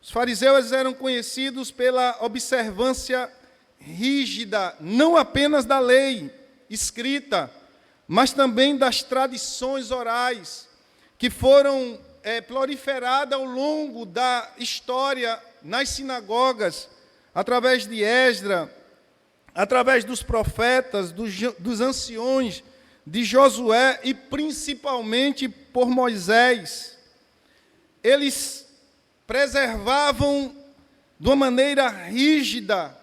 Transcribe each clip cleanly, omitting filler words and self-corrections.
Os fariseus eram conhecidos pela observância rígida, não apenas da lei escrita, mas também das tradições orais, que foram proliferadas ao longo da história nas sinagogas, através de Esdras, através dos profetas, dos anciões, de Josué e principalmente por Moisés. Eles preservavam de uma maneira rígida.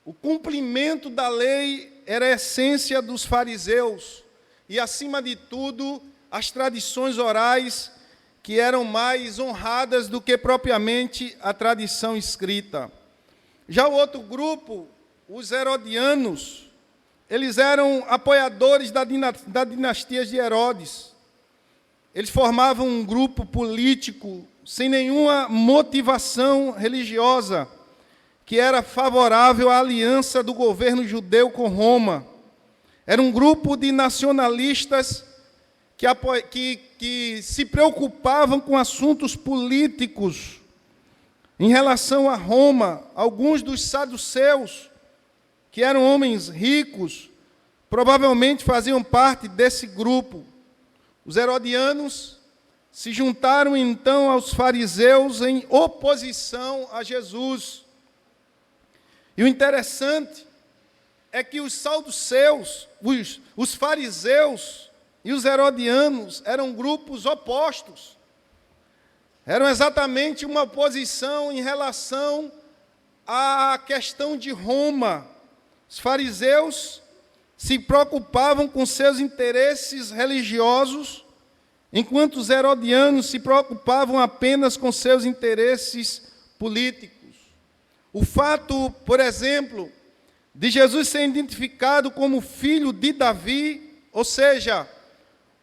O cumprimento da lei era a essência dos fariseus e, acima de tudo, as tradições orais, que eram mais honradas do que propriamente a tradição escrita. Já o outro grupo, os herodianos, eles eram apoiadores da dinastia de Herodes. Eles formavam um grupo político sem nenhuma motivação religiosa, que era favorável à aliança do governo judeu com Roma. Era um grupo de nacionalistas que se preocupavam com assuntos políticos em relação a Roma. Alguns dos saduceus, que eram homens ricos, provavelmente faziam parte desse grupo. Os herodianos se juntaram então aos fariseus em oposição a Jesus. E o interessante é que os saduceus, os fariseus e os herodianos eram grupos opostos. Eram exatamente uma oposição em relação à questão de Roma. Os fariseus se preocupavam com seus interesses religiosos, enquanto os herodianos se preocupavam apenas com seus interesses políticos. O fato, por exemplo, de Jesus ser identificado como filho de Davi, ou seja,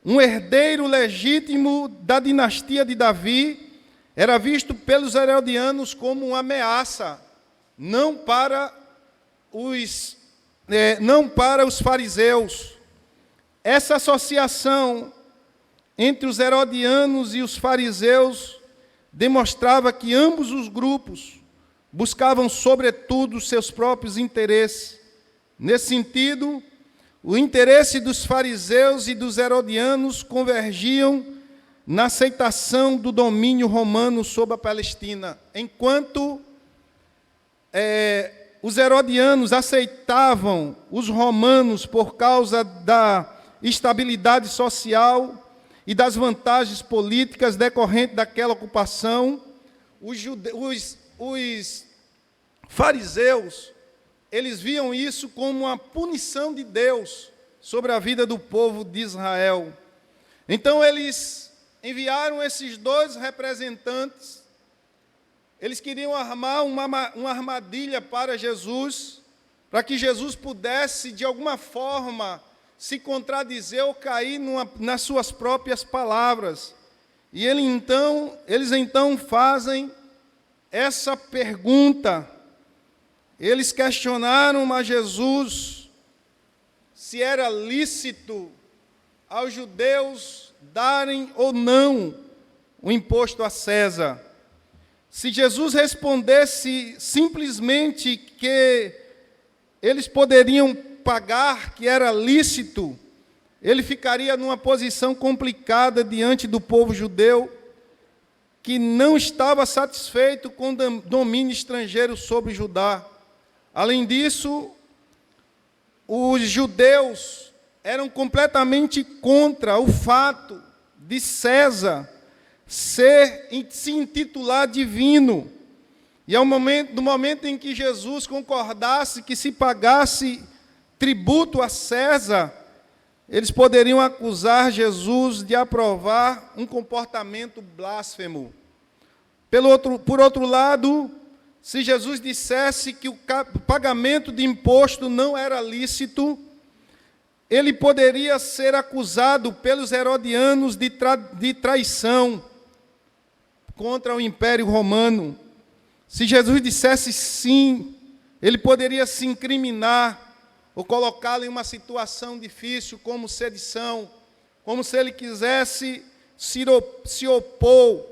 um herdeiro legítimo da dinastia de Davi, era visto pelos herodianos como uma ameaça, não para os fariseus. Essa associação entre os herodianos e os fariseus demonstrava que ambos os grupos buscavam, sobretudo, seus próprios interesses. Nesse sentido, o interesse dos fariseus e dos herodianos convergiam na aceitação do domínio romano sobre a Palestina, enquanto os herodianos aceitavam os romanos por causa da estabilidade social e das vantagens políticas decorrentes daquela ocupação. Os fariseus, eles viam isso como uma punição de Deus sobre a vida do povo de Israel. Então, eles enviaram esses dois representantes. Eles queriam armar uma armadilha para Jesus, para que Jesus pudesse, de alguma forma, se contradizer ou cair nas suas próprias palavras. E eles então fazem essa pergunta. Eles questionaram a Jesus se era lícito aos judeus darem ou não o imposto a César. Se Jesus respondesse simplesmente que eles poderiam pagar, que era lícito, ele ficaria numa posição complicada diante do povo judeu, que não estava satisfeito com o domínio estrangeiro sobre Judá. Além disso, os judeus eram completamente contra o fato de César se intitular divino. E no momento em que Jesus concordasse que se pagasse tributo a César, eles poderiam acusar Jesus de aprovar um comportamento blasfemo. Por outro lado, se Jesus dissesse que o pagamento de imposto não era lícito, ele poderia ser acusado pelos herodianos de traição contra o Império Romano. Se Jesus dissesse sim, ele poderia se incriminar ou colocá-lo em uma situação difícil, como sedição, como se ele quisesse se opor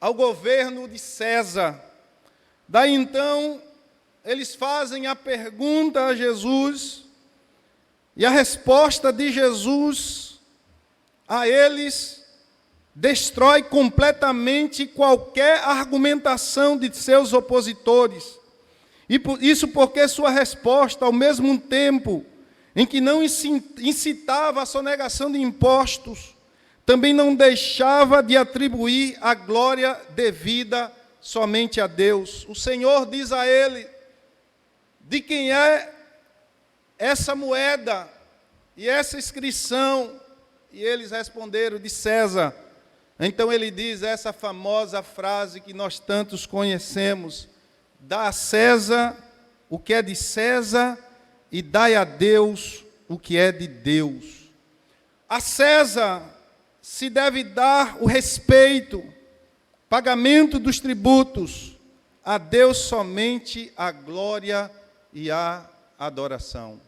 ao governo de César. Daí então, eles fazem a pergunta a Jesus, e a resposta de Jesus a eles destrói completamente qualquer argumentação de seus opositores. E isso porque sua resposta, ao mesmo tempo em que não incitava a sonegação de impostos, também não deixava de atribuir a glória devida somente a Deus. O Senhor diz a ele: de quem é essa moeda e essa inscrição? E eles responderam: de César. Então ele diz essa famosa frase que nós tantos conhecemos: dá a César o que é de César e dai a Deus o que é de Deus. A César se deve dar o respeito, pagamento dos tributos, a Deus somente a glória e a adoração.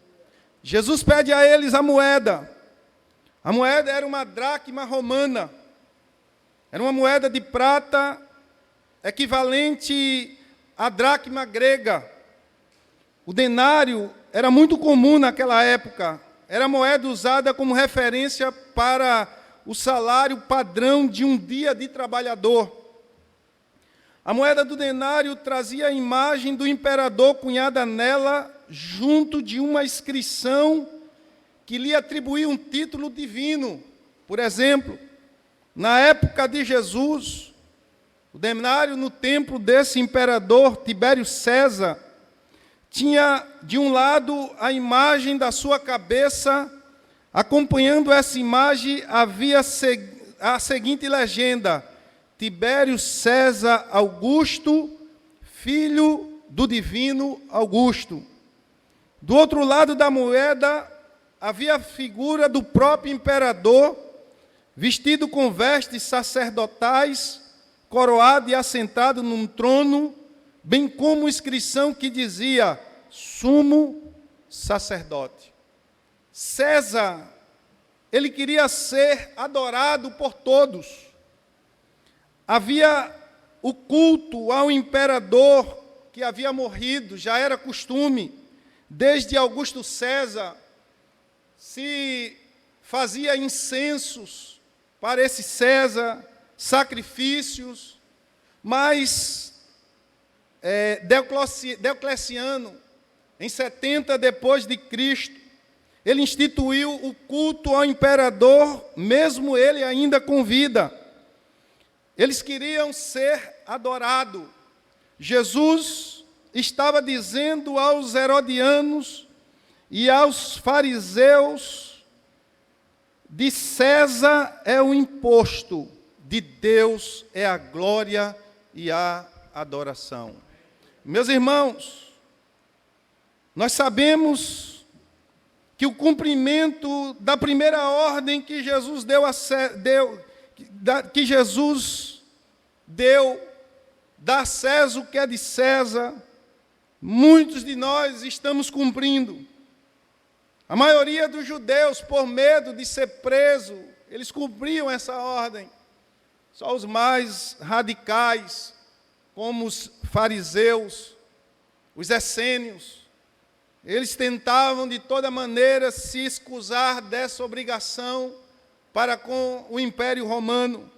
Jesus pede a eles a moeda. A moeda era uma dracma romana. Era uma moeda de prata equivalente à dracma grega. O denário era muito comum naquela época. Era a moeda usada como referência para o salário padrão de um dia de trabalhador. A moeda do denário trazia a imagem do imperador cunhada nela, junto de uma inscrição que lhe atribuía um título divino. Por exemplo, na época de Jesus, o denário no templo desse imperador Tibério César tinha de um lado a imagem da sua cabeça. Acompanhando essa imagem havia a seguinte legenda: Tibério César Augusto, filho do divino Augusto. Do outro lado da moeda havia a figura do próprio imperador, vestido com vestes sacerdotais, coroado e assentado num trono, bem como inscrição que dizia: sumo sacerdote. César, ele queria ser adorado por todos. Havia o culto ao imperador que havia morrido, já era costume. Desde Augusto César se fazia incensos para esse César, sacrifícios, mas Diocleciano, em 70 depois de Cristo, ele instituiu o culto ao imperador, mesmo ele ainda com vida. Eles queriam ser adorados. Jesus estava dizendo aos herodianos e aos fariseus: de César é o imposto, de Deus é a glória e a adoração. Meus irmãos, nós sabemos que o cumprimento da primeira ordem que Jesus deu, dar a César o que é de César, muitos de nós estamos cumprindo. A maioria dos judeus, por medo de ser preso, eles cumpriam essa ordem. Só os mais radicais, como os fariseus, os essênios, eles tentavam de toda maneira se escusar dessa obrigação para com o Império Romano.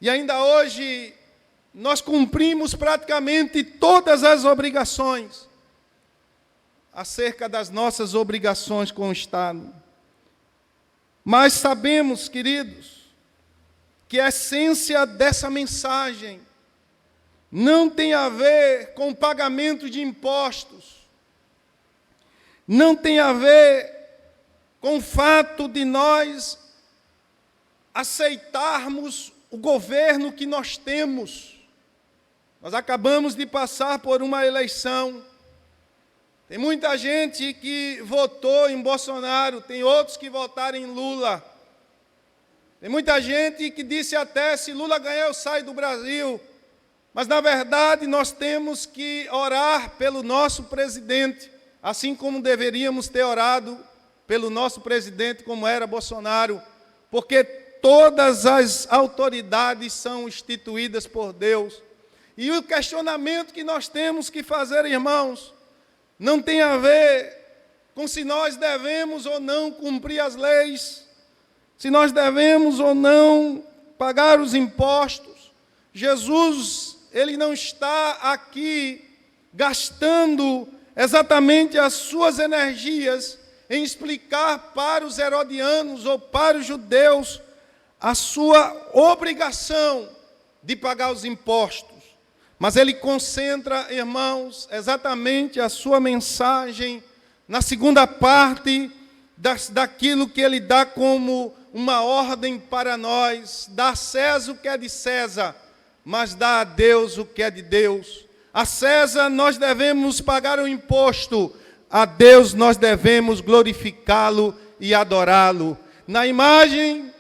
E ainda hoje nós cumprimos praticamente todas as obrigações acerca das nossas obrigações com o Estado. Mas sabemos, queridos, que a essência dessa mensagem não tem a ver com o pagamento de impostos, não tem a ver com o fato de nós aceitarmos o governo que nós temos. Nós acabamos de passar por uma eleição. Tem muita gente que votou em Bolsonaro, tem outros que votaram em Lula. Tem muita gente que disse até: se Lula ganhar, eu saio do Brasil. Mas, na verdade, nós temos que orar pelo nosso presidente, assim como deveríamos ter orado pelo nosso presidente, como era Bolsonaro, porque todas as autoridades são instituídas por Deus. E o questionamento que nós temos que fazer, irmãos, não tem a ver com se nós devemos ou não cumprir as leis, se nós devemos ou não pagar os impostos. Jesus, ele não está aqui gastando exatamente as suas energias em explicar para os herodianos ou para os judeus a sua obrigação de pagar os impostos. Mas ele concentra, irmãos, exatamente a sua mensagem na segunda parte daquilo que ele dá como uma ordem para nós: dá a César o que é de César, mas dá a Deus o que é de Deus. A César nós devemos pagar o imposto, a Deus nós devemos glorificá-lo e adorá-lo. Na imagem,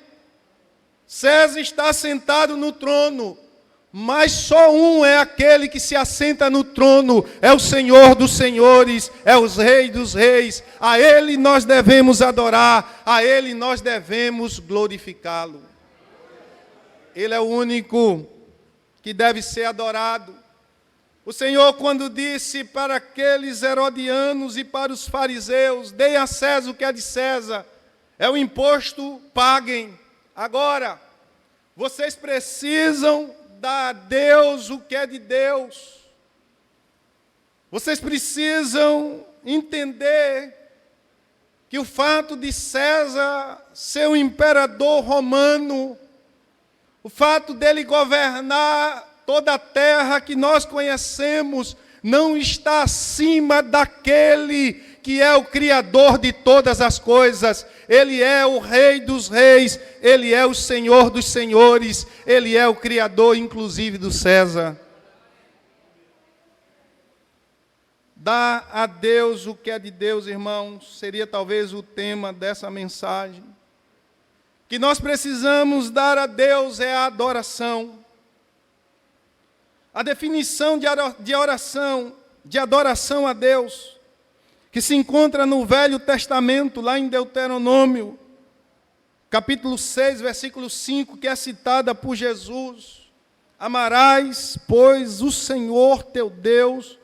César está sentado no trono, mas só um é aquele que se assenta no trono, é o Senhor dos senhores, é o Rei dos reis. A Ele nós devemos adorar, a Ele nós devemos glorificá-lo. Ele é o único que deve ser adorado. O Senhor, quando disse para aqueles herodianos e para os fariseus: deem a César o que é de César, é o imposto, paguem. Agora, vocês precisam dar a Deus o que é de Deus. Vocês precisam entender que o fato de César ser o imperador romano, o fato dele governar toda a terra que nós conhecemos, não está acima daquele que é o Criador de todas as coisas. Ele é o Rei dos reis, Ele é o Senhor dos senhores, Ele é o Criador, inclusive, do César. Dá a Deus o que é de Deus, irmãos, seria talvez o tema dessa mensagem. Que nós precisamos dar a Deus é a adoração. A definição de oração, de adoração a Deus, que se encontra no Velho Testamento, lá em Deuteronômio, capítulo 6, versículo 5, que é citada por Jesus: amarás, pois, o Senhor teu Deus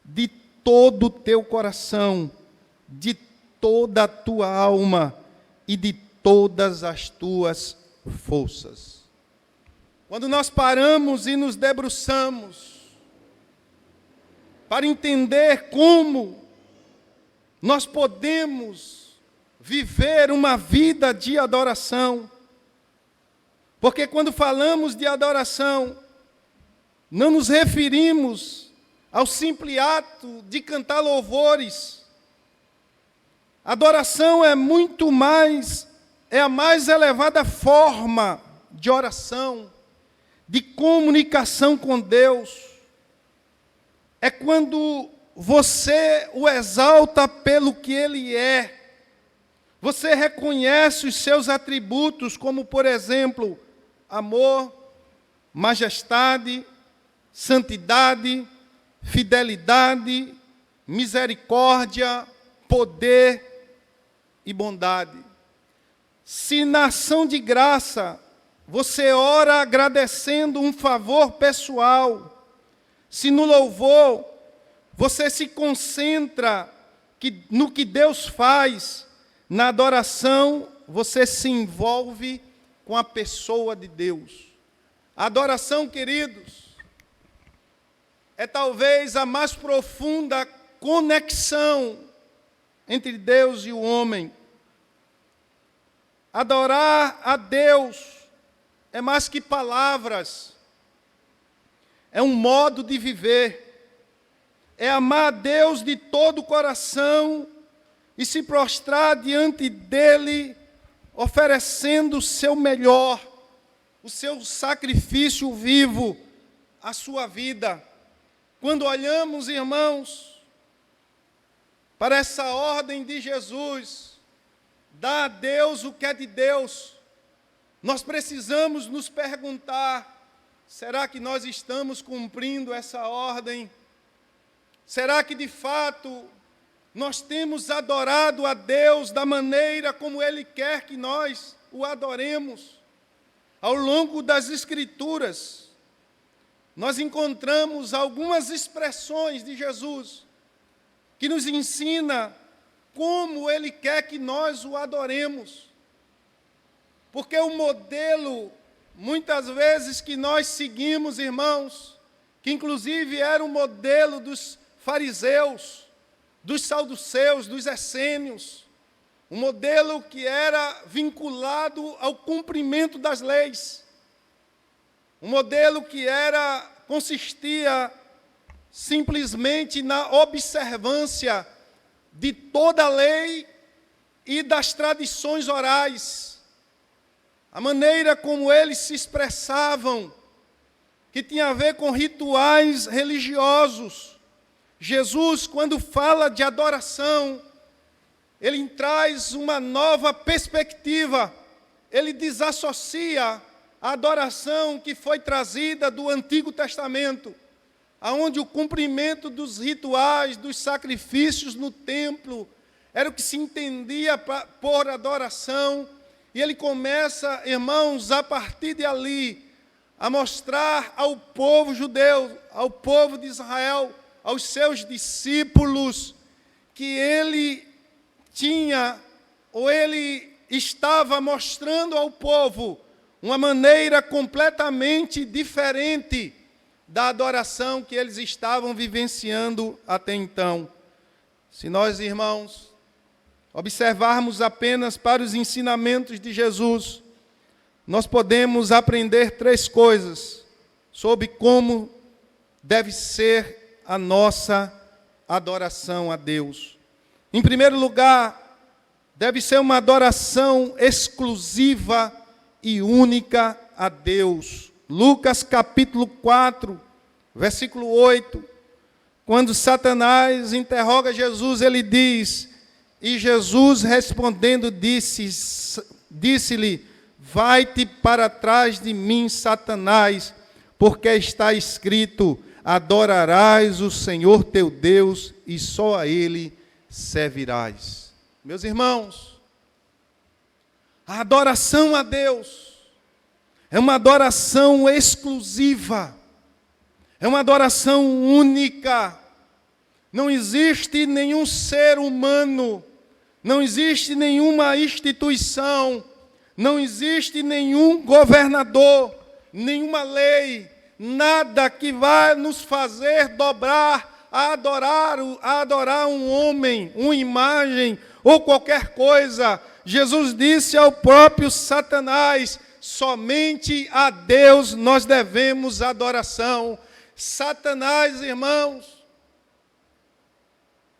de todo o teu coração, de toda a tua alma e de todas as tuas forças. Quando nós paramos e nos debruçamos para entender como nós podemos viver uma vida de adoração, porque quando falamos de adoração, não nos referimos ao simples ato de cantar louvores. Adoração é muito mais, é a mais elevada forma de oração, de comunicação com Deus. É quando você o exalta pelo que Ele é. Você reconhece os seus atributos, como, por exemplo, amor, majestade, santidade, fidelidade, misericórdia, poder e bondade. Se na ação de graça você ora agradecendo um favor pessoal, se no louvor você se concentra no que Deus faz, na adoração você se envolve com a pessoa de Deus. A adoração, queridos, é talvez a mais profunda conexão entre Deus e o homem. Adorar a Deus é mais que palavras, é um modo de viver. É amar a Deus de todo o coração e se prostrar diante dEle, oferecendo o seu melhor, o seu sacrifício vivo, a sua vida. Quando olhamos, irmãos, para essa ordem de Jesus, dá a Deus o que é de Deus, nós precisamos nos perguntar: será que nós estamos cumprindo essa ordem? Será que de fato nós temos adorado a Deus da maneira como Ele quer que nós o adoremos? ao longo das Escrituras, nós encontramos algumas expressões de Jesus que nos ensina como Ele quer que nós o adoremos. Porque o modelo, muitas vezes, que nós seguimos, irmãos, que inclusive era o modelo dos fariseus, dos saduceus, dos essênios, um modelo que era vinculado ao cumprimento das leis, um modelo que consistia simplesmente na observância de toda a lei e das tradições orais, a maneira como eles se expressavam, que tinha a ver com rituais religiosos. Jesus, quando fala de adoração, ele traz uma nova perspectiva, ele desassocia a adoração que foi trazida do Antigo Testamento, aonde o cumprimento dos rituais, dos sacrifícios no templo, era o que se entendia por adoração, e ele começa, irmãos, a partir de ali, a mostrar ao povo judeu, ao povo de Israel, aos seus discípulos, que ele tinha, ou ele estava mostrando ao povo, uma maneira completamente diferente da adoração que eles estavam vivenciando até então. Se nós, irmãos, observarmos apenas para os ensinamentos de Jesus, nós podemos aprender 3 coisas sobre como deve ser a nossa adoração a Deus. Em primeiro lugar, deve ser uma adoração exclusiva e única a Deus. Lucas capítulo 4, versículo 8, quando Satanás interroga Jesus, ele diz, e Jesus respondendo disse-lhe, vai-te para trás de mim, Satanás, porque está escrito, adorarás o Senhor teu Deus e só a Ele servirás. Meus irmãos, a adoração a Deus é uma adoração exclusiva, é uma adoração única. Não existe nenhum ser humano, não existe nenhuma instituição, não existe nenhum governador, nenhuma lei, nada que vai nos fazer dobrar a adorar um homem, uma imagem ou qualquer coisa. Jesus disse ao próprio Satanás, somente a Deus nós devemos adoração. Satanás, irmãos,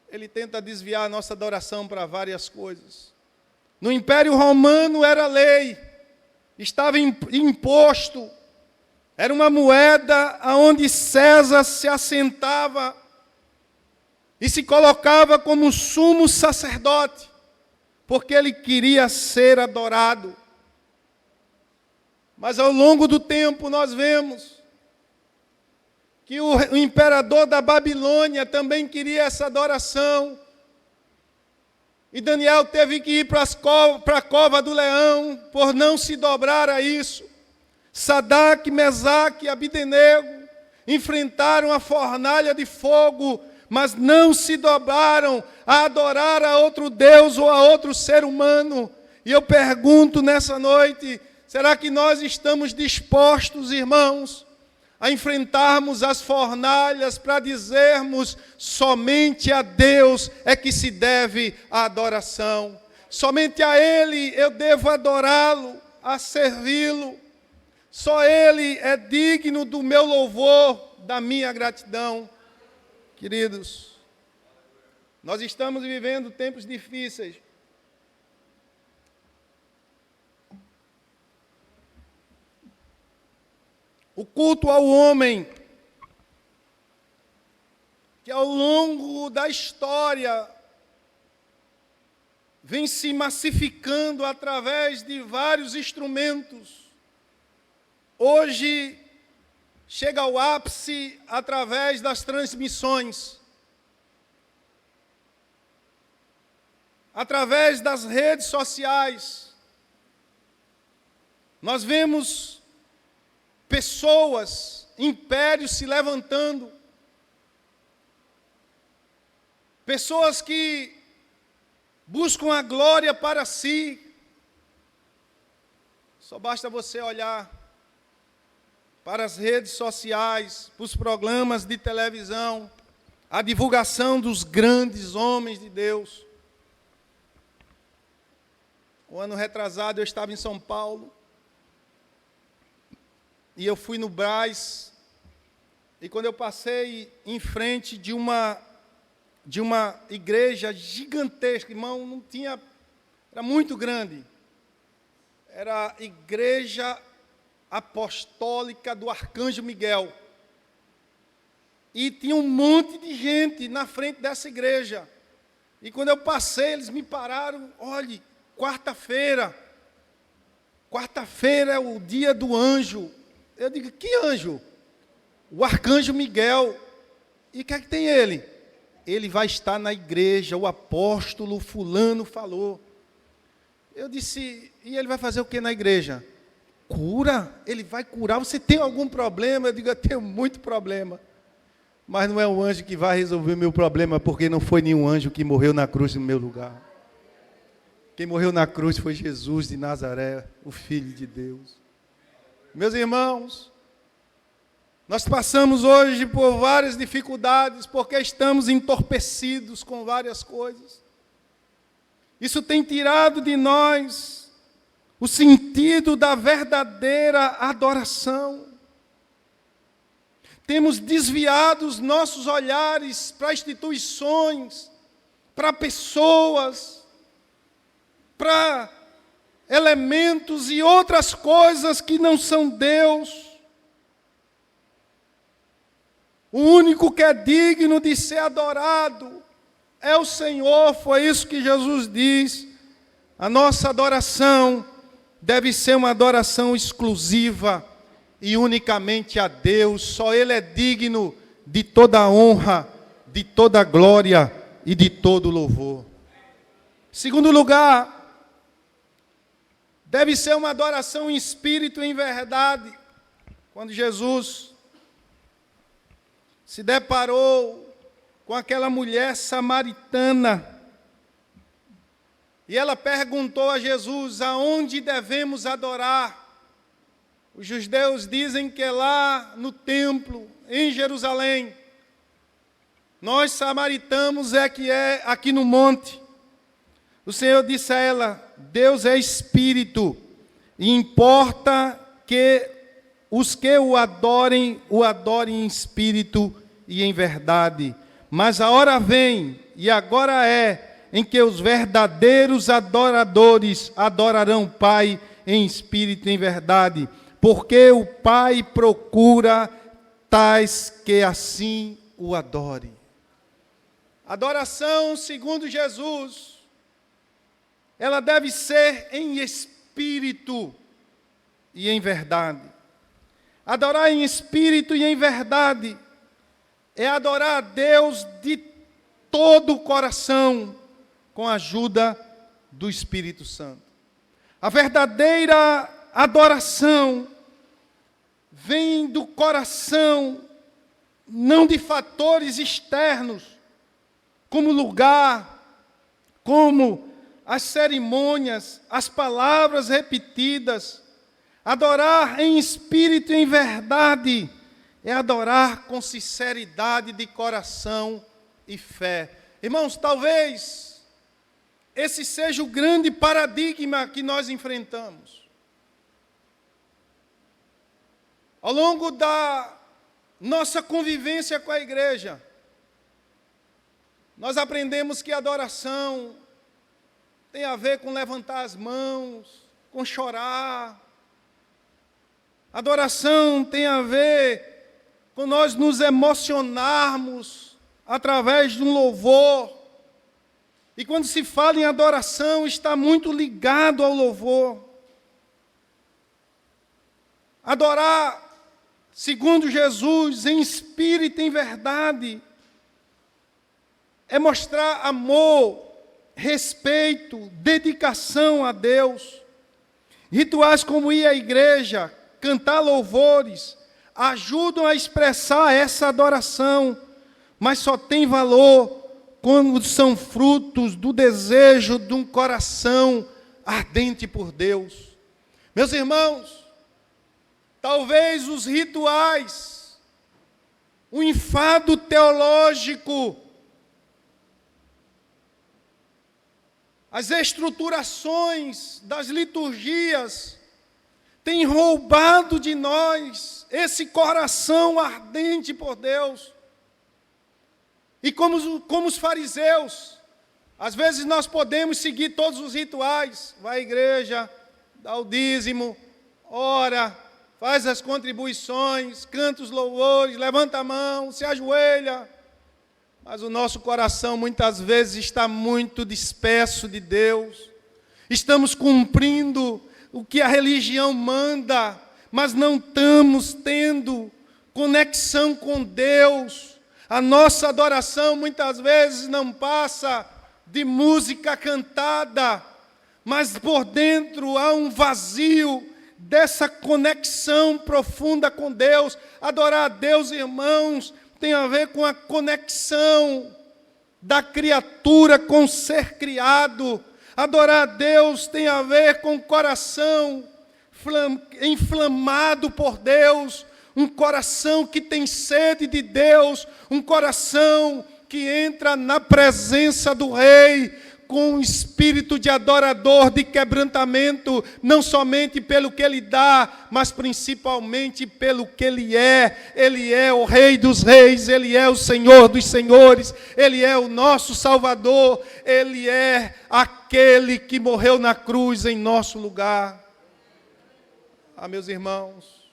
ele tenta desviar a nossa adoração para várias coisas. No Império Romano era lei, estava imposto, era uma moeda onde César se assentava e se colocava como sumo sacerdote, porque ele queria ser adorado. Mas ao longo do tempo nós vemos que o imperador da Babilônia também queria essa adoração. E Daniel teve que ir para a cova do leão por não se dobrar a isso. Sadraque, Mesaque e Abdenego enfrentaram a fornalha de fogo, mas não se dobraram a adorar a outro Deus ou a outro ser humano. E eu pergunto nessa noite, será que nós estamos dispostos, irmãos, a enfrentarmos as fornalhas para dizermos somente a Deus é que se deve a adoração? Somente a Ele eu devo adorá-lo, a servi-lo. Só Ele é digno do meu louvor, da minha gratidão. Queridos, nós estamos vivendo tempos difíceis. O culto ao homem, que ao longo da história vem se massificando através de vários instrumentos, hoje chega ao ápice através das transmissões, através das redes sociais. Nós vemos pessoas, impérios se levantando. Pessoas que buscam a glória para si. Só basta você olhar para as redes sociais, para os programas de televisão, a divulgação dos grandes homens de Deus. O ano retrasado eu estava em São Paulo, e eu fui no Brás, e quando eu passei em frente de uma igreja gigantesca, irmão, não tinha, era muito grande, era a Igreja Apostólica do Arcanjo Miguel, e tinha um monte de gente na frente dessa igreja, e quando eu passei, eles me pararam, olhe, quarta-feira é o dia do anjo. Eu digo, que anjo? O Arcanjo Miguel. E o que é que tem ele? Ele vai estar na igreja, o apóstolo fulano falou. Eu disse, e ele vai fazer o que na igreja? Cura, ele vai curar. Você tem algum problema? Eu digo, eu tenho muito problema. Mas não é o anjo que vai resolver o meu problema, porque não foi nenhum anjo que morreu na cruz no meu lugar. Quem morreu na cruz foi Jesus de Nazaré, o Filho de Deus. Meus irmãos, nós passamos hoje por várias dificuldades, porque estamos entorpecidos com várias coisas. Isso tem tirado de nós o sentido da verdadeira adoração. Temos desviado os nossos olhares para instituições, para pessoas, para elementos e outras coisas que não são Deus. O único que é digno de ser adorado é o Senhor, foi isso que Jesus diz. A nossa adoração deve ser uma adoração exclusiva e unicamente a Deus. Só Ele é digno de toda a honra, de toda a glória e de todo o louvor. Segundo lugar, deve ser uma adoração em espírito e em verdade. Quando Jesus se deparou com aquela mulher samaritana, e ela perguntou a Jesus, aonde devemos adorar? Os judeus dizem que é lá no templo, em Jerusalém. Nós, samaritanos, é que é aqui no monte. O Senhor disse a ela, Deus é espírito, e importa que os que o adorem em espírito e em verdade. Mas a hora vem, e agora é, em que os verdadeiros adoradores adorarão o Pai em espírito e em verdade, porque o Pai procura tais que assim o adorem. Adoração, segundo Jesus, ela deve ser em espírito e em verdade. Adorar em espírito e em verdade é adorar a Deus de todo o coração, com a ajuda do Espírito Santo. A verdadeira adoração vem do coração, não de fatores externos, como lugar, como as cerimônias, as palavras repetidas. Adorar em espírito e em verdade é adorar com sinceridade de coração e fé. Irmãos, talvez esse seja o grande paradigma que nós enfrentamos. Ao longo da nossa convivência com a igreja, nós aprendemos que a adoração tem a ver com levantar as mãos, com chorar. Adoração tem a ver com nós nos emocionarmos através de um louvor. E quando se fala em adoração, está muito ligado ao louvor. Adorar, segundo Jesus, em espírito e em verdade, é mostrar amor, respeito, dedicação a Deus. Rituais como ir à igreja, cantar louvores, ajudam a expressar essa adoração, mas só tem valor quando são frutos do desejo de um coração ardente por Deus. Meus irmãos, talvez os rituais, o enfado teológico, as estruturações das liturgias têm roubado de nós esse coração ardente por Deus. E como os fariseus, às vezes nós podemos seguir todos os rituais, vai à igreja, dá o dízimo, ora, faz as contribuições, canta os louvores, levanta a mão, se ajoelha. Mas o nosso coração muitas vezes está muito disperso de Deus. Estamos cumprindo o que a religião manda, mas não estamos tendo conexão com Deus. A nossa adoração muitas vezes não passa de música cantada, mas por dentro há um vazio dessa conexão profunda com Deus. Adorar a Deus, irmãos, tem a ver com a conexão da criatura com o ser criado. Adorar a Deus tem a ver com o coração inflamado por Deus, um coração que tem sede de Deus, um coração que entra na presença do Rei, com um espírito de adorador, de quebrantamento, não somente pelo que Ele dá, mas principalmente pelo que Ele é. Ele é o Rei dos Reis, Ele é o Senhor dos Senhores, Ele é o nosso Salvador, Ele é aquele que morreu na cruz em nosso lugar. Ah, meus irmãos,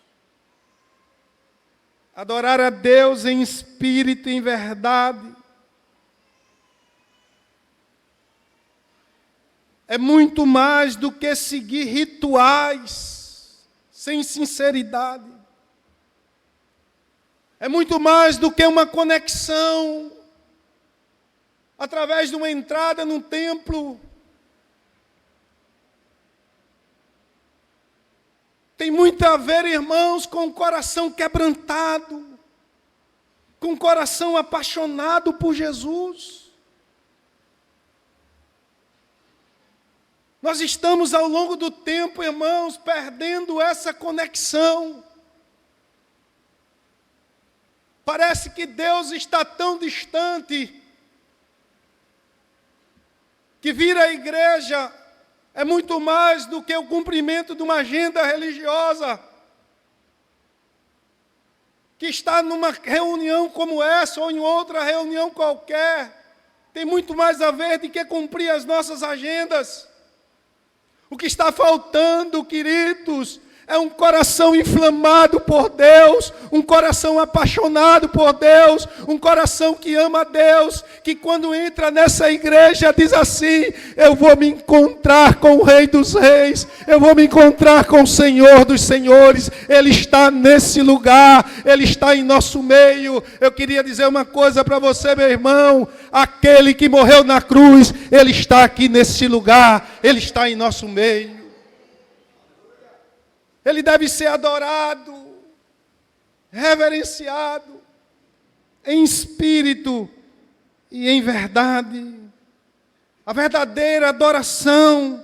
adorar a Deus em espírito e em verdade é muito mais do que seguir rituais sem sinceridade. É muito mais do que uma conexão através de uma entrada num templo. Tem muito a ver, irmãos, com o coração quebrantado, com o coração apaixonado por Jesus. Nós estamos, ao longo do tempo, irmãos, perdendo essa conexão. Parece que Deus está tão distante, que vir à igreja é muito mais do que o cumprimento de uma agenda religiosa, que está numa reunião como essa, ou em outra reunião qualquer, tem muito mais a ver do que cumprir as nossas agendas. O que está faltando, queridos, é um coração inflamado por Deus, um coração apaixonado por Deus, um coração que ama a Deus, que quando entra nessa igreja diz assim: eu vou me encontrar com o Rei dos Reis, eu vou me encontrar com o Senhor dos Senhores, Ele está nesse lugar, Ele está em nosso meio. Eu queria dizer uma coisa para você, meu irmão: aquele que morreu na cruz, Ele está aqui nesse lugar, Ele está em nosso meio. Ele deve ser adorado, reverenciado, em espírito e em verdade. A verdadeira adoração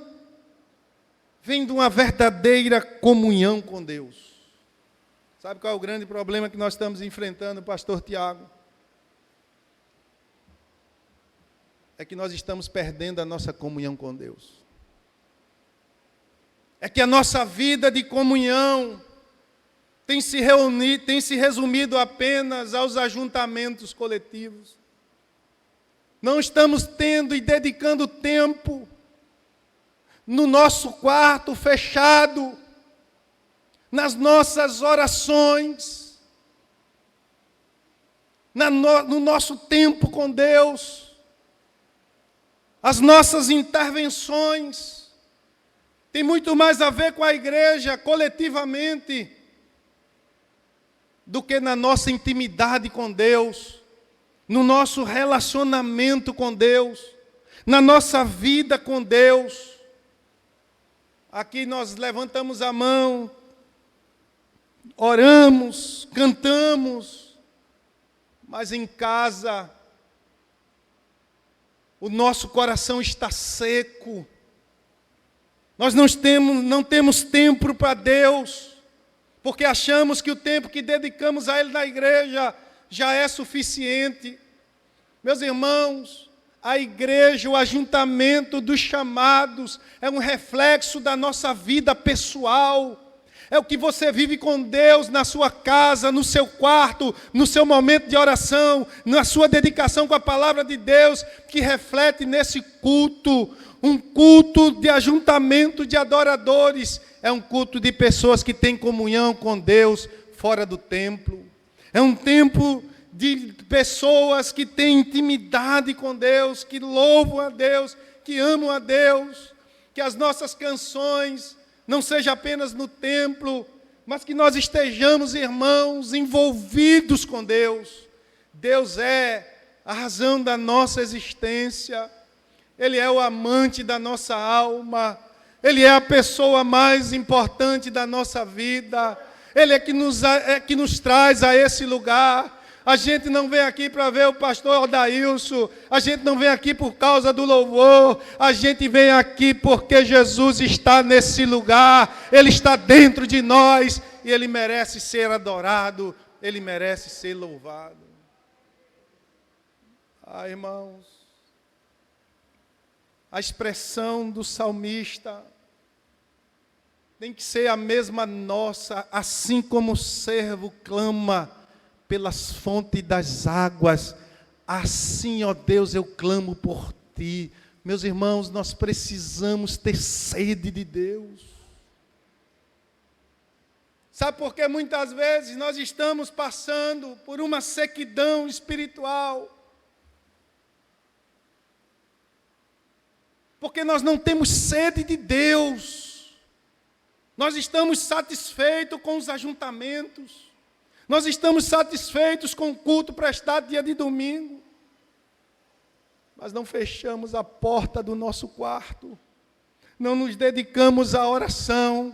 vem de uma verdadeira comunhão com Deus. Sabe qual é o grande problema que nós estamos enfrentando, pastor Tiago? É que nós estamos perdendo a nossa comunhão com Deus. É que a nossa vida de comunhão tem se resumido apenas aos ajuntamentos coletivos. Não estamos tendo e dedicando tempo no nosso quarto fechado, nas nossas orações, no nosso tempo com Deus, as nossas intervenções. Tem muito mais a ver com a igreja coletivamente do que na nossa intimidade com Deus, no nosso relacionamento com Deus, na nossa vida com Deus. aqui nós levantamos a mão, oramos, cantamos, mas em casa o nosso coração está seco. Nós não temos tempo para Deus, porque achamos que o tempo que dedicamos a Ele na igreja já é suficiente. Meus irmãos, a igreja, o ajuntamento dos chamados, é um reflexo da nossa vida pessoal. É o que você vive com Deus na sua casa, no seu quarto, no seu momento de oração, na sua dedicação com a palavra de Deus, que reflete nesse culto, um culto de ajuntamento de adoradores. É um culto de pessoas que têm comunhão com Deus fora do templo. É um tempo de pessoas que têm intimidade com Deus, que louvam a Deus, que amam a Deus. Que as nossas canções não seja apenas no templo, mas que nós estejamos, irmãos, envolvidos com Deus. Deus é a razão da nossa existência. Ele é o amante da nossa alma. Ele é a pessoa mais importante da nossa vida. Ele é que nos traz a esse lugar. A gente não vem aqui para ver o pastor Odailson, a gente não vem aqui por causa do louvor, a gente vem aqui porque Jesus está nesse lugar, Ele está dentro de nós e Ele merece ser adorado, Ele merece ser louvado. Ah, irmãos, a expressão do salmista tem que ser a mesma nossa, assim como o servo clama pelas fontes das águas, assim, ó Deus, eu clamo por Ti. Meus irmãos, nós precisamos ter sede de Deus. Sabe por que muitas vezes nós estamos passando por uma sequidão espiritual? Porque nós não temos sede de Deus. Nós estamos satisfeitos com os ajuntamentos. Nós estamos satisfeitos com o culto prestado dia de domingo, mas não fechamos a porta do nosso quarto, não nos dedicamos à oração,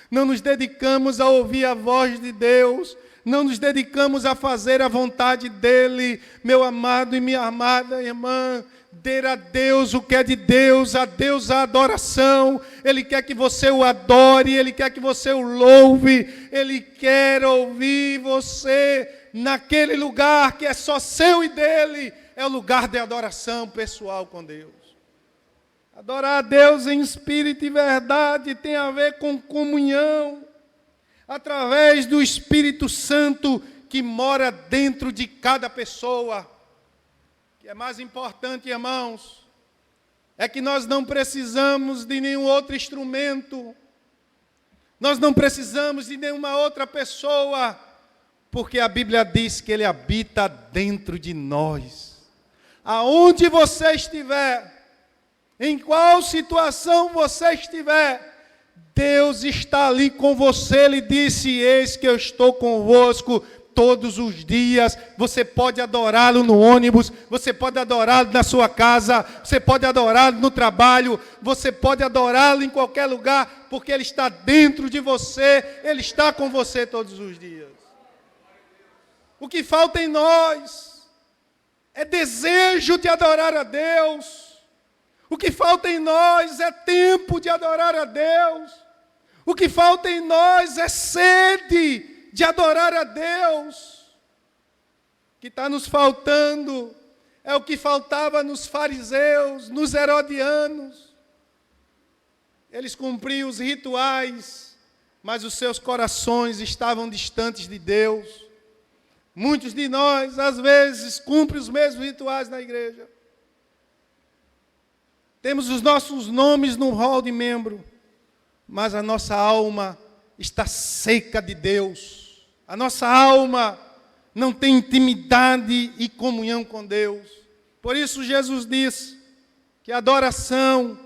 não nos dedicamos a ouvir a voz de Deus, não nos dedicamos a fazer a vontade dEle. Meu amado e minha amada irmã, dê a Deus o que é de Deus, a Deus a adoração. Ele quer que você o adore, Ele quer que você o louve, Ele quer ouvir você naquele lugar que é só seu e dele, é o lugar de adoração pessoal com Deus. Adorar a Deus em espírito e verdade tem a ver com comunhão, através do Espírito Santo que mora dentro de cada pessoa. É mais importante, irmãos, é que nós não precisamos de nenhum outro instrumento, nós não precisamos de nenhuma outra pessoa, porque a Bíblia diz que Ele habita dentro de nós. Aonde você estiver, em qual situação você estiver, Deus está ali com você. Ele disse: eis que eu estou convosco todos os dias. Você pode adorá-lo no ônibus, você pode adorá-lo na sua casa, você pode adorá-lo no trabalho, você pode adorá-lo em qualquer lugar, porque Ele está dentro de você, Ele está com você todos os dias. O que falta em nós é desejo de adorar a Deus. O que falta em nós é tempo de adorar a Deus. O que falta em nós é sede de adorar a Deus. O que está nos faltando é o que faltava nos fariseus, nos herodianos. Eles cumpriam os rituais, mas os seus corações estavam distantes de Deus. Muitos de nós, às vezes, cumprem os mesmos rituais na igreja. Temos os nossos nomes no rol de membro, mas a nossa alma está seca de Deus. A nossa alma não tem intimidade e comunhão com Deus. Por isso Jesus disse que a adoração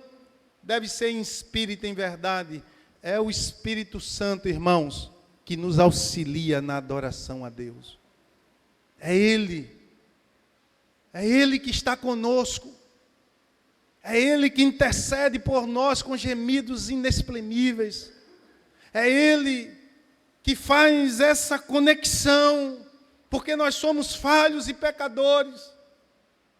deve ser em espírito e em verdade. É o Espírito Santo, irmãos, que nos auxilia na adoração a Deus. É Ele que está conosco. É Ele que intercede por nós com gemidos inexprimíveis. É Ele que faz essa conexão, porque nós somos falhos e pecadores.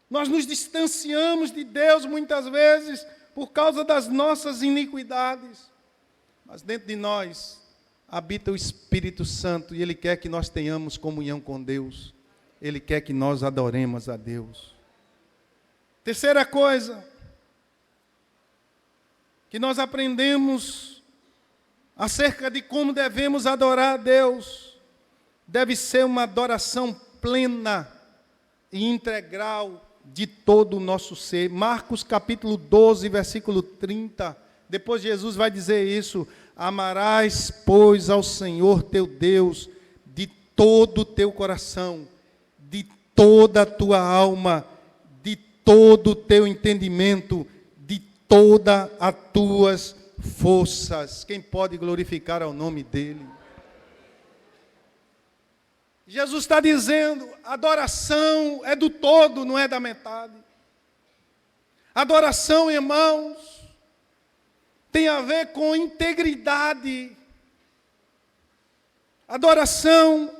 Nós nos distanciamos de Deus muitas vezes por causa das nossas iniquidades. Mas dentro de nós habita o Espírito Santo e Ele quer que nós tenhamos comunhão com Deus. Ele quer que nós adoremos a Deus. Terceira coisa que nós aprendemos acerca de como devemos adorar a Deus, deve ser uma adoração plena e integral de todo o nosso ser. Marcos capítulo 12, versículo 30, depois Jesus vai dizer isso: amarás, pois, ao Senhor teu Deus de todo o teu coração, de toda a tua alma, de todo o teu entendimento, de todas as tuas forças. Quem pode glorificar ao nome dele? Jesus está dizendo, adoração é do todo, não é da metade. Adoração, irmãos, tem a ver com integridade. Adoração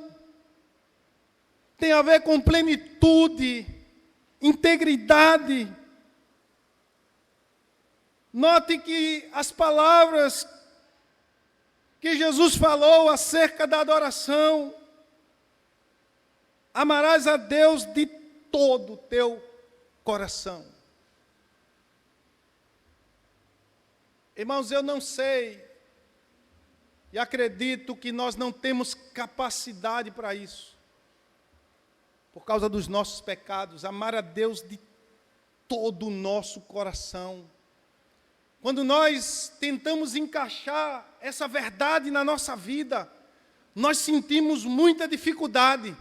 tem a ver com plenitude, integridade. Note que as palavras que Jesus falou acerca da adoração, amarás a Deus de todo o teu coração. Irmãos, eu não sei, e acredito que nós não temos capacidade para isso, por causa dos nossos pecados, amar a Deus de todo o nosso coração. Quando nós tentamos encaixar essa verdade na nossa vida, nós sentimos muita dificuldade.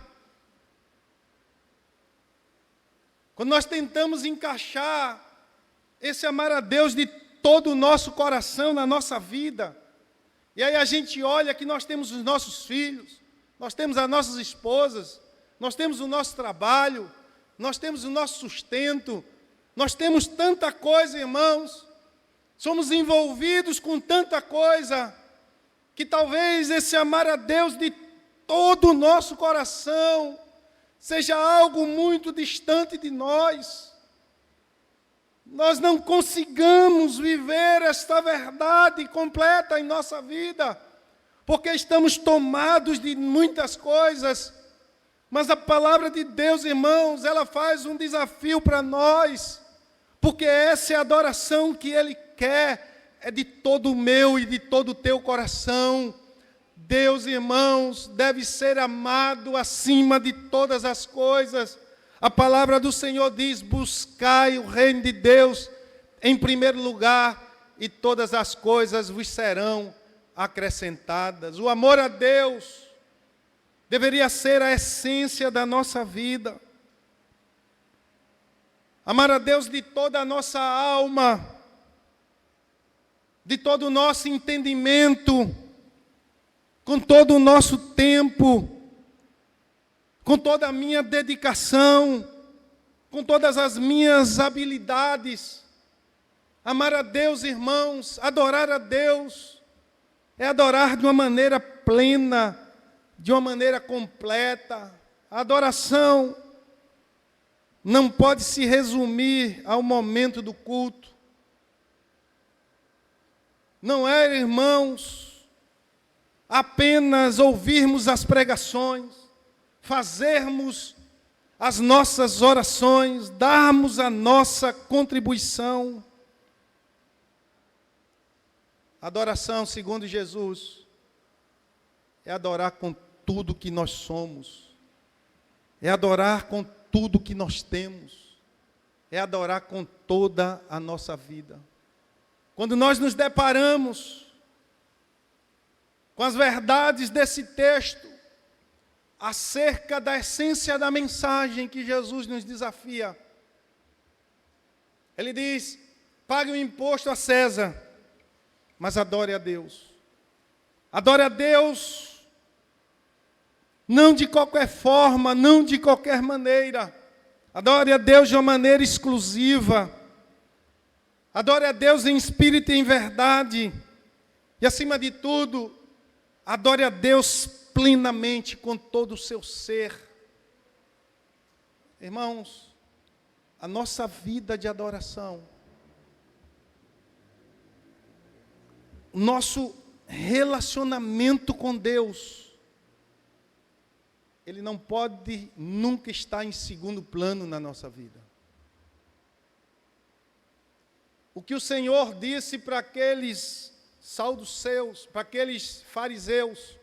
Quando nós tentamos encaixar esse amar a Deus de todo o nosso coração na nossa vida, e aí a gente olha que nós temos os nossos filhos, nós temos as nossas esposas, nós temos o nosso trabalho, nós temos o nosso sustento, nós temos tanta coisa, irmãos, somos envolvidos com tanta coisa, que talvez esse amar a Deus de todo o nosso coração seja algo muito distante de nós. Nós não consigamos viver esta verdade completa em nossa vida, porque estamos tomados de muitas coisas. Mas a palavra de Deus, irmãos, ela faz um desafio para nós, porque essa é a adoração que Ele quer, é de todo o meu e de todo o teu coração. Deus, irmãos, deve ser amado acima de todas as coisas. A palavra do Senhor diz, buscai o reino de Deus em primeiro lugar, e todas as coisas vos serão acrescentadas. O amor a Deus deveria ser a essência da nossa vida. Amar a Deus de toda a nossa alma, de todo o nosso entendimento, com todo o nosso tempo, com toda a minha dedicação, com todas as minhas habilidades. Amar a Deus, irmãos, adorar a Deus, é adorar de uma maneira plena, de uma maneira completa. A adoração não pode se resumir ao momento do culto. Não é, irmãos, apenas ouvirmos as pregações, fazermos as nossas orações, darmos a nossa contribuição. Adoração, segundo Jesus, é adorar com tudo que nós somos, é adorar com tudo que nós temos, é adorar com toda a nossa vida. Quando nós nos deparamos com as verdades desse texto, acerca da essência da mensagem que Jesus nos desafia, Ele diz, pague o imposto a César, mas adore a Deus. Adore a Deus, não de qualquer forma, não de qualquer maneira. Adore a Deus de uma maneira exclusiva. Adore a Deus em espírito e em verdade. E, acima de tudo, adore a Deus plenamente, com todo o seu ser. Irmãos, a nossa vida de adoração, o nosso relacionamento com Deus, ele não pode nunca estar em segundo plano na nossa vida. O que o Senhor disse para aqueles saduceus, para aqueles fariseus,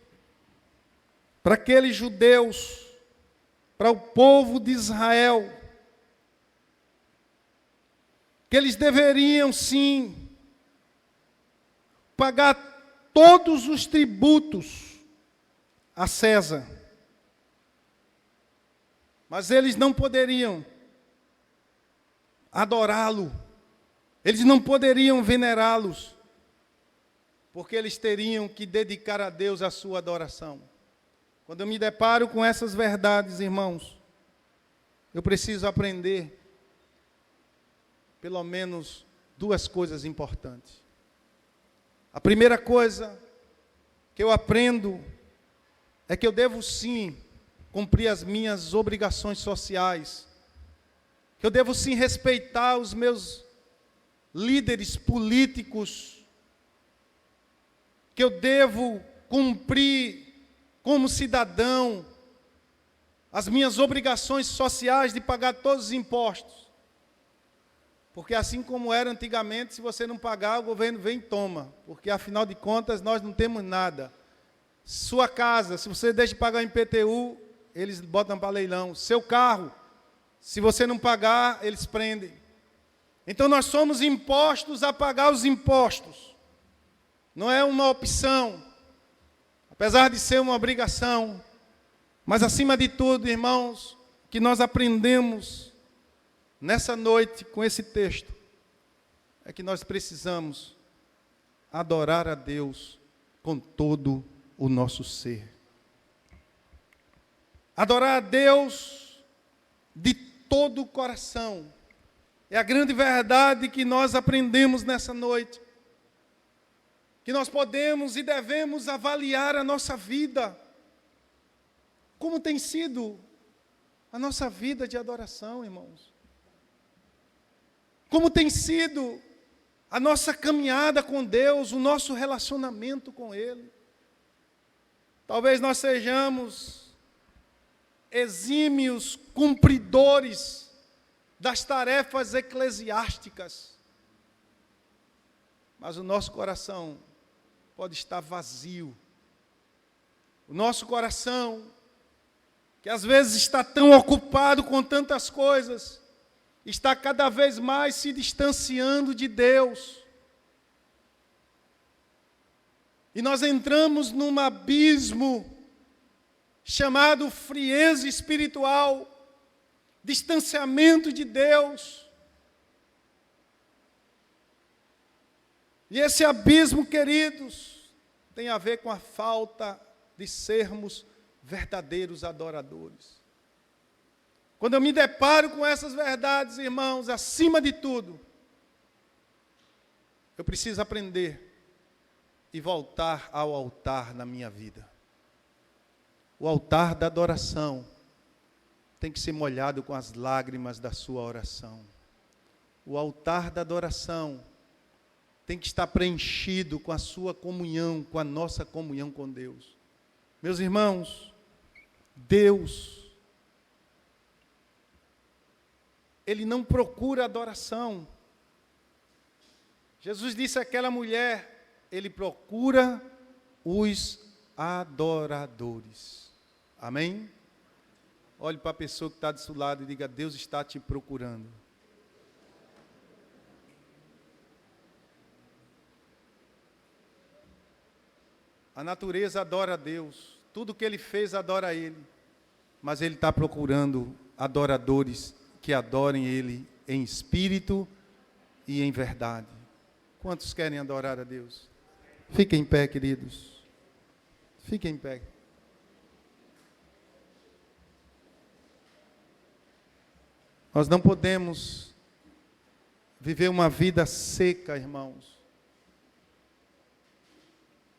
para aqueles judeus, para o povo de Israel, que eles deveriam sim pagar todos os tributos a César, mas eles não poderiam adorá-lo, eles não poderiam venerá-los, porque eles teriam que dedicar a Deus a sua adoração. Quando eu me deparo com essas verdades, irmãos, eu preciso aprender pelo menos duas coisas importantes. A primeira coisa que eu aprendo é que eu devo sim cumprir as minhas obrigações sociais, que eu devo sim respeitar os meus líderes políticos, que eu devo cumprir como cidadão as minhas obrigações sociais de pagar todos os impostos. Porque assim como era antigamente, se você não pagar, o governo vem e toma. Porque afinal de contas, nós não temos nada. Sua casa, se você deixa de pagar o IPTU, eles botam para leilão. Seu carro, se você não pagar, eles prendem. Então nós somos impostos a pagar os impostos. Não é uma opção, apesar de ser uma obrigação. Mas acima de tudo, irmãos, que nós aprendemos nessa noite com esse texto, é que nós precisamos adorar a Deus com todo o nosso ser. Adorar a Deus de todo o coração. É a grande verdade que nós aprendemos nessa noite. Que nós podemos e devemos avaliar a nossa vida. Como tem sido a nossa vida de adoração, irmãos? Como tem sido a nossa caminhada com Deus, o nosso relacionamento com Ele? Talvez nós sejamos exímios cumpridores das tarefas eclesiásticas, mas o nosso coração pode estar vazio. O nosso coração, que às vezes está tão ocupado com tantas coisas, está cada vez mais se distanciando de Deus. E nós entramos num abismo chamado frieza espiritual, distanciamento de Deus. E esse abismo, queridos, tem a ver com a falta de sermos verdadeiros adoradores. Quando eu me deparo com essas verdades, irmãos, acima de tudo, eu preciso aprender e voltar ao altar na minha vida. O altar da adoração tem que ser molhado com as lágrimas da sua oração. O altar da adoração tem que estar preenchido com a sua comunhão, com a nossa comunhão com Deus. Meus irmãos, Deus, Ele não procura adoração. Jesus disse àquela mulher, Ele procura os adoradores. Amém? Olhe para a pessoa que está do seu lado e diga, Deus está te procurando. A natureza adora a Deus, tudo que Ele fez adora a Ele, mas Ele está procurando adoradores que adorem Ele em espírito e em verdade. Quantos querem adorar a Deus? Fiquem em pé, queridos. Fiquem em pé. Nós não podemos viver uma vida seca, irmãos.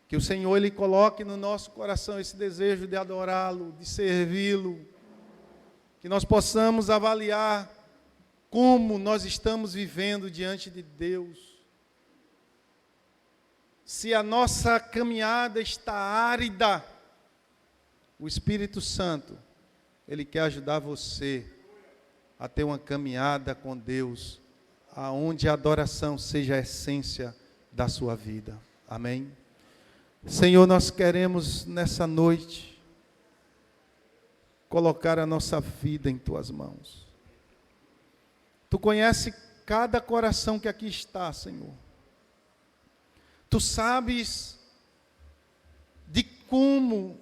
Que o Senhor Ele coloque no nosso coração esse desejo de adorá-lo, de servi-lo. Que nós possamos avaliar como nós estamos vivendo diante de Deus. Se a nossa caminhada está árida, o Espírito Santo, Ele quer ajudar você a ter uma caminhada com Deus, aonde a adoração seja a essência da sua vida. Amém? Senhor, nós queremos nessa noite colocar a nossa vida em Tuas mãos. Tu conheces cada coração que aqui está, Senhor. Tu sabes de como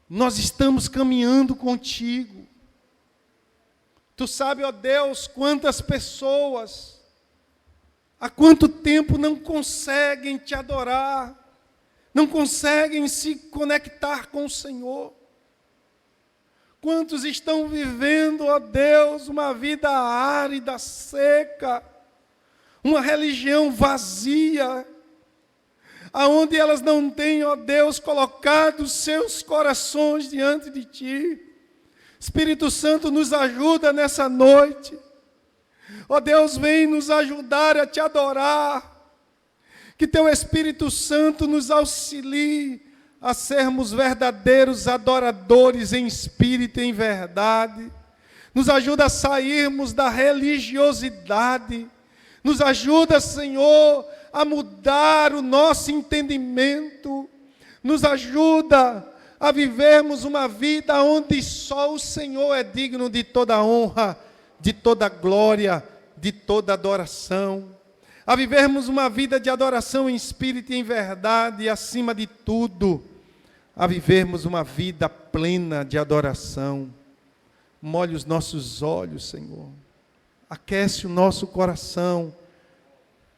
nós estamos caminhando contigo. Tu sabes, ó Deus, quantas pessoas há quanto tempo não conseguem te adorar, não conseguem se conectar com o Senhor. Quantos estão vivendo, ó Deus, uma vida árida, seca, uma religião vazia, aonde elas não têm, ó Deus, colocado seus corações diante de Ti. Espírito Santo, nos ajuda nessa noite. Ó Deus, vem nos ajudar a Te adorar. Que Teu Espírito Santo nos auxilie a sermos verdadeiros adoradores em espírito e em verdade. Nos ajuda a sairmos da religiosidade. Nos ajuda, Senhor, a mudar o nosso entendimento. Nos ajuda a vivermos uma vida onde só o Senhor é digno de toda honra, de toda glória, de toda adoração. A vivermos uma vida de adoração em espírito e em verdade, e acima de tudo, a vivermos uma vida plena de adoração. Molhe os nossos olhos, Senhor. Aquece o nosso coração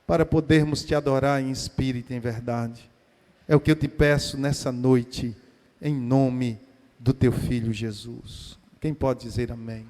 para podermos Te adorar em espírito e em verdade. É o que eu te peço nessa noite, em nome do Teu Filho Jesus. Quem pode dizer amém?